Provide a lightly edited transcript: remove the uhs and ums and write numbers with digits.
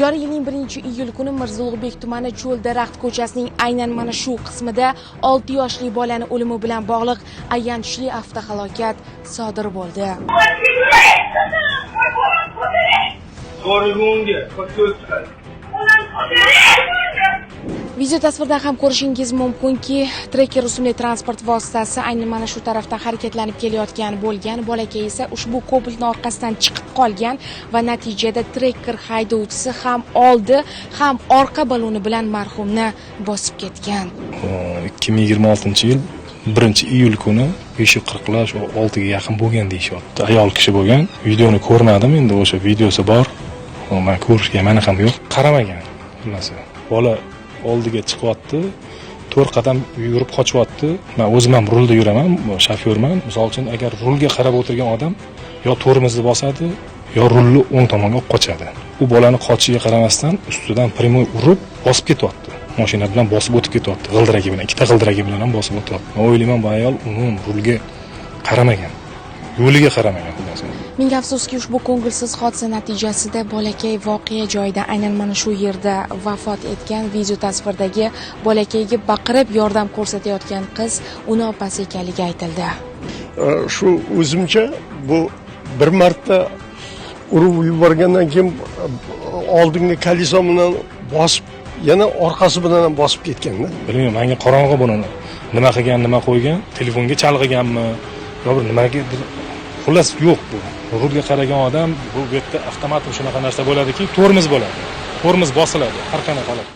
Joriy yilning 1-iyul kuni Mirzo Ulug'bek tumani Cho'l daraxt ko'chasining aynan mana shu qismida 6 yoshli bolani o'limi bilan bog'liq ayanchli avtohalokat sodir bo'ldi. Video tasvirda ham ko'rishingiz mumkinki, Tracker rusumli transport vositasi aynan mana shu tarafdan harakatlanib kelayotgan bo'lgan. Bolakay esa ushbu Cobalt'ning orqasidan chiqib qolgan va natijada Tracker haydovchisi ham oldi, ham orqa baloni bilan marhumni bosib ketgan. 2026-yil 1-iyul kuni 5:40 6 ga yaqin bo'lgan deyishyapti. Ayol kishi bo'lgan. Videoni ko'rmadim, endi o'sha videosi bor. Men ko'rishga mani ham yo'q. Qaramagan. Xullas, bola oldiga chiqyapti, 4 qadam yurib qochyapti. Men o'zim ham rulda yuraman, shofyorman. Misol uchun, agar rulga qarab o'tirgan odam yo tormozni bosadi, yo rulni o'ng tomonga olib qochadi. U bolani qochishiga qaramasdan ustidan primoy urib bosib ketyapti. Mashina bilan bosib o'tib ketyapti. G'ildiragi bilan, ikkita g'ildiragi bilan ham bosib o'tyapti. Men o'ylayman, bu ayol umuman rulga qaramagan. Yo'liga qaramagan xullas. Ming afsuski, ushbu ko'ngilsiz hodisa natijasida bolakay voqea joyida aynan mana shu yerda vafot etgan. Video tasvirdagi bolakayga baqirib yordam ko'rsatayotgan qiz uni opasi ekanligi aytildi. Shu o'zimcha bu bir marta urib yuborgandan keyin oldingi koliso bilan bosib, yana orqasi bilan ham bosib ketganda. Bilmayman, menga qorong'i buni nima qilgan, nima qo'ygan, telefonga chalg'iganmi, yo bir nimaga, xullas yo'q bu. Rulga qaragan odam bu yerda avtomatik shunaqa narsa bo'ladiki, tormoz bo'ladi. Tormoz bosiladi har qanaqa holat.